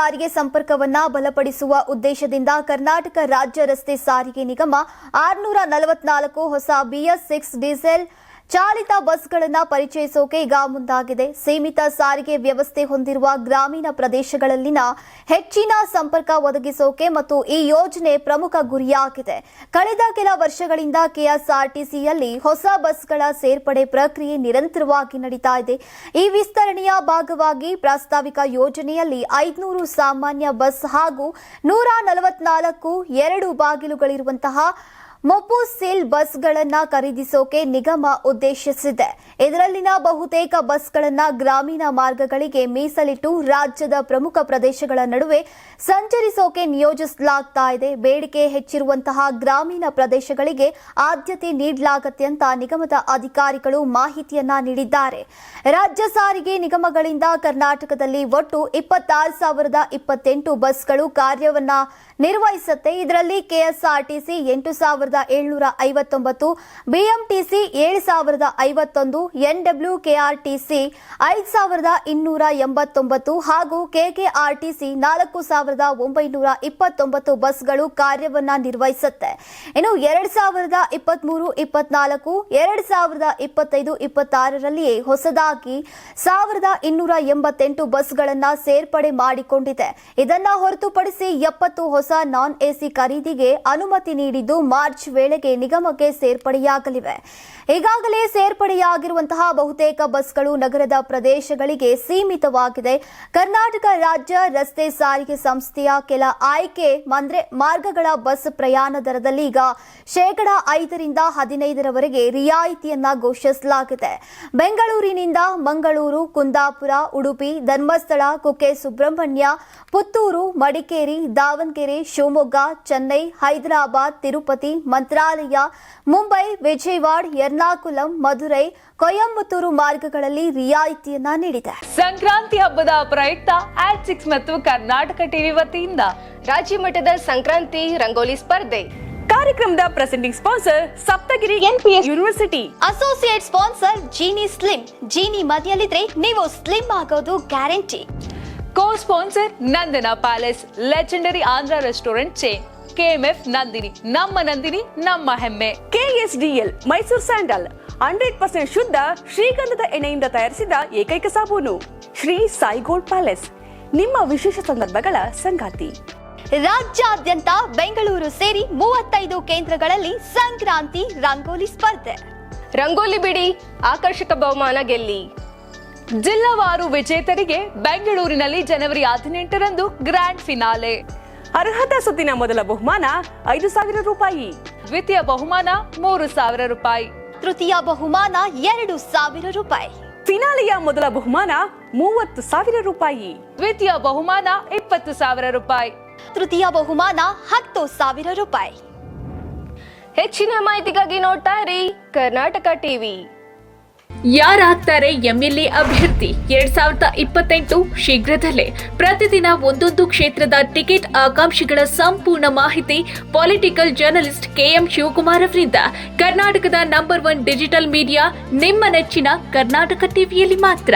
ಸಾರಿಗೆ ಸಂಪರ್ಕವನ್ನ ಬಲಪಡಿಸುವ ಉದ್ದೇಶದಿಂದ ಕರ್ನಾಟಕ ರಾಜ್ಯ ರಸ್ತೆ ಸಾರಿಗೆ ನಿಗಮ 644 ಹೊಸ BS6 ಡೀಸೆಲ್ ಚಾಲಿತ ಬಸ್ಗಳನ್ನು ಪರಿಚಯಿಸೋಕೆ ಈಗ ಮುಂದಾಗಿದೆ. ಸೀಮಿತ ಸಾರಿಗೆ ವ್ಯವಸ್ಥೆ ಹೊಂದಿರುವ ಗ್ರಾಮೀಣ ಪ್ರದೇಶಗಳಲ್ಲಿನ ಹೆಚ್ಚಿನ ಸಂಪರ್ಕ ಒದಗಿಸೋಕೆ ಮತ್ತು ಈ ಯೋಜನೆ ಪ್ರಮುಖ ಗುರಿಯಾಗಿದೆ. ಕಳೆದ ಕೆಲ ವರ್ಷಗಳಿಂದ ಕೆಎಸ್ಆರ್ಟಿಸಿಯಲ್ಲಿ ಹೊಸ ಬಸ್ಗಳ ಸೇರ್ಪಡೆ ಪ್ರಕ್ರಿಯೆ ನಿರಂತರವಾಗಿ ನಡೀತಾ ಇದೆ. ಈ ವಿಸ್ತರಣೆಯ ಭಾಗವಾಗಿ ಪ್ರಾಸ್ತಾವಿಕ ಯೋಜನೆಯಲ್ಲಿ 500 ಸಾಮಾನ್ಯ ಬಸ್ ಹಾಗೂ 144 2 ಬಾಗಿಲುಗಳಿರುವಂತಹ ಮೊಪುಸಿಲ್ ಬಸ್ಗಳನ್ನು ಖರೀದಿಸೋಕೆ ನಿಗಮ ಉದ್ದೇಶಿಸಿದೆ. ಇದರಲ್ಲಿನ ಬಹುತೇಕ ಬಸ್ಗಳನ್ನು ಗ್ರಾಮೀಣ ಮಾರ್ಗಗಳಿಗೆ ಮೀಸಲಿಟ್ಟು ರಾಜ್ಯದ ಪ್ರಮುಖ ಪ್ರದೇಶಗಳ ನಡುವೆ ಸಂಚರಿಸೋಕೆ ನಿಯೋಜಿಸಲಾಗ್ತಾ ಇದೆ. ಬೇಡಿಕೆ ಹೆಚ್ಚಿರುವಂತಹ ಗ್ರಾಮೀಣ ಪ್ರದೇಶಗಳಿಗೆ ಆದ್ಯತೆ ನೀಡಲಾಗುತ್ತೆ ಅಂತ ನಿಗಮದ ಅಧಿಕಾರಿಗಳು ಮಾಹಿತಿಯನ್ನ ನೀಡಿದ್ದಾರೆ. ರಾಜ್ಯ ಸಾರಿಗೆ ನಿಗಮಗಳಿಂದ ಕರ್ನಾಟಕದಲ್ಲಿ ಒಟ್ಟು 26,028 ಬಸ್ಗಳು ಕಾರ್ಯವನ್ನ ನಿರ್ವಹಿಸುತ್ತೆ. ಇದರಲ್ಲಿ ಕೆಎಸ್ಆರ್ಟಿಸಿ 8,759, ಬಿಎಂಟಿಸಿ 7,051, ಎನ್ಡಬ್ಲ್ಯೂಕೆಆರ್ಟಿಸಿ 5,289 ಹಾಗೂ ಕೆಕೆಆರ್ಟಿಸಿ 4,929 ಬಸ್ಗಳು ಕಾರ್ಯವನ್ನ ನಿರ್ವಹಿಸುತ್ತೆ. ಇನ್ನು 2023-24, 2025-26 ಹೊಸದಾಗಿ 1,288 ಬಸ್ಗಳನ್ನ ಸೇರ್ಪಡೆ ಮಾಡಿಕೊಂಡಿದೆ. ಇದನ್ನ ಹೊರತುಪಡಿಸಿ 70 ಹೊಸ ನಾನ್ ಎಸಿ ಖರೀದಿಗೆ ಅನುಮತಿ ನೀಡಿದ್ದು ಮಾರ್ಚ್ ವೇಳೆಗೆ ನಿಗಮಕ್ಕೆ ಸೇರ್ಪಡೆಯಾಗಲಿವೆ. ಈಗಾಗಲೇ ಸೇರ್ಪಡೆಯಾಗಿರುವಂತಹ ಬಹುತೇಕ ಬಸ್ಗಳು ನಗರದ ಪ್ರದೇಶಗಳಿಗೆ ಸೀಮಿತವಾಗಿದೆ. ಕರ್ನಾಟಕ ರಾಜ್ಯ ರಸ್ತೆ ಸಾರಿಗೆ ಸಂಸ್ಥೆಯ ಕೆಲ ಆಯ್ಕೆ ಮಾರ್ಗಗಳ ಬಸ್ ಪ್ರಯಾಣ ದರದಲ್ಲಿ ಈಗ 5% 15% ರಿಯಾಯಿತಿಯನ್ನ ಘೋಷಿಸಲಾಗಿದೆ. ಬೆಂಗಳೂರಿನಿಂದ ಮಂಗಳೂರು, ಕುಂದಾಪುರ, ಉಡುಪಿ, ಧರ್ಮಸ್ಥಳ, ಕುಕ್ಕೆ ಸುಬ್ರಹ್ಮಣ್ಯ, ಪುತ್ತೂರು, ಮಡಿಕೇರಿ, ದಾವಣಗೆರೆ, ಶಿವಮೊಗ್ಗ, ಚೆನ್ನೈ, ಹೈದರಾಬಾದ್, ತಿರುಪತಿ, ಮಂತ್ರಾಲಯ, ಮುಂಬೈ, ವಿಜಯವಾಡ, ಎರ್ನಾಕುಲಂ, ಮಧುರೈ, ಕೊಯಂಬತ್ತೂರು ಮಾರ್ಗಗಳಲ್ಲಿ ರಿಯಾಯಿತಿಯನ್ನ ನೀಡಿದೆ. ಸಂಕ್ರಾಂತಿ ಹಬ್ಬದ ಪ್ರಯುಕ್ತ ಆಡ್6 ಮತ್ತು ಕರ್ನಾಟಕ ಟಿವಿ ವತಿಯಿಂದ ರಾಜ್ಯ ಮಟ್ಟದ ಸಂಕ್ರಾಂತಿ ರಂಗೋಲಿ ಸ್ಪರ್ಧೆ. ಕಾರ್ಯಕ್ರಮದ presenting sponsor Saptagiri NPS university. Associate sponsor Jeeni slim. Jeeni ಮನೆಯಲ್ಲಿದ್ರೆ ನೀವು ಸ್ಲಿಮ್ ಆಗೋದು guarantee. Co sponsor Nandana palace, legendary Andhra restaurant chain. KMF Nandini, ನಮ್ಮ ನಂದಿನಿ ನಮ್ಮ ಹೆಮ್ಮೆ. KSDL ಮೈಸೂರು ಸ್ಯಾಂಡಲ್ 100% ಶುದ್ಧ ಶ್ರೀಗಂಧದ ಎಣ್ಣೆಯಿಂದ ತಯಾರಿಸಿದ ಏಕೈಕ ಸಾಬೂನು. ಶ್ರೀ ಸಾಯಿ ಗೋಲ್ಡ್ ಪ್ಯಾಲೇಸ್, ನಿಮ್ಮ ವಿಶೇಷ ಸಂದರ್ಭಗಳ ಸಂಗಾತಿ. ರಾಜ್ಯಾದ್ಯಂತ ಬೆಂಗಳೂರು ಸೇರಿ 35 ಕೇಂದ್ರಗಳಲ್ಲಿ ಸಂಕ್ರಾಂತಿ ರಂಗೋಲಿ ಸ್ಪರ್ಧೆ. ರಂಗೋಲಿ ಬಿಡಿ, ಆಕರ್ಷಕ ಬಹುಮಾನ ಗೆಲ್ಲಿ. ಜಿಲ್ಲಾವಾರು ವಿಜೇತರಿಗೆ ಬೆಂಗಳೂರಿನಲ್ಲಿ ಜನವರಿ 18ರಂದು ಗ್ರ್ಯಾಂಡ್ ಫಿನಾಲೆ. ಅರ್ಹತಾ ಸುತ್ತಿನ ಮೊದಲ ಬಹುಮಾನ 5,000 ರೂಪಾಯಿ, ದ್ವಿತೀಯ ಬಹುಮಾನ 3,000 ರೂಪಾಯಿ, ತೃತೀಯ ಬಹುಮಾನ 2,000 ರೂಪಾಯಿ, ಫಿನಾಲೆಯ ಮೊದಲ ಬಹುಮಾನ 30,000 ರೂಪಾಯಿ, ದ್ವಿತೀಯ ಬಹುಮಾನ 20,000 ರೂಪಾಯಿ, ತೃತೀಯ ಬಹುಮಾನ 10,000 ರೂಪಾಯಿ. ಹೆಚ್ಚಿನ ಮಾಹಿತಿಗಾಗಿ ನೋಡ್ತಾ ಇರಿ ಕರ್ನಾಟಕ ಟಿವಿ. ಯಾರಾಗ್ತಾರೆ MLA ಅಭ್ಯರ್ಥಿ 2028 ಶೀಘ್ರದಲ್ಲೇ. ಪ್ರತಿದಿನ ಒಂದೊಂದು ಕ್ಷೇತ್ರದ ಟಿಕೆಟ್ ಆಕಾಂಕ್ಷಿಗಳ ಸಂಪೂರ್ಣ ಮಾಹಿತಿ ಪೊಲಿಟಿಕಲ್ ಜರ್ನಲಿಸ್ಟ್ KM ಶಿವಕುಮಾರ್ ಅವರಿಂದ. ಕರ್ನಾಟಕದ ನಂಬರ್ 1 ಡಿಜಿಟಲ್ ಮೀಡಿಯಾ ನಿಮ್ಮ ನೆಚ್ಚಿನ ಕರ್ನಾಟಕ ಟಿವಿಯಲ್ಲಿ ಮಾತ್ರ.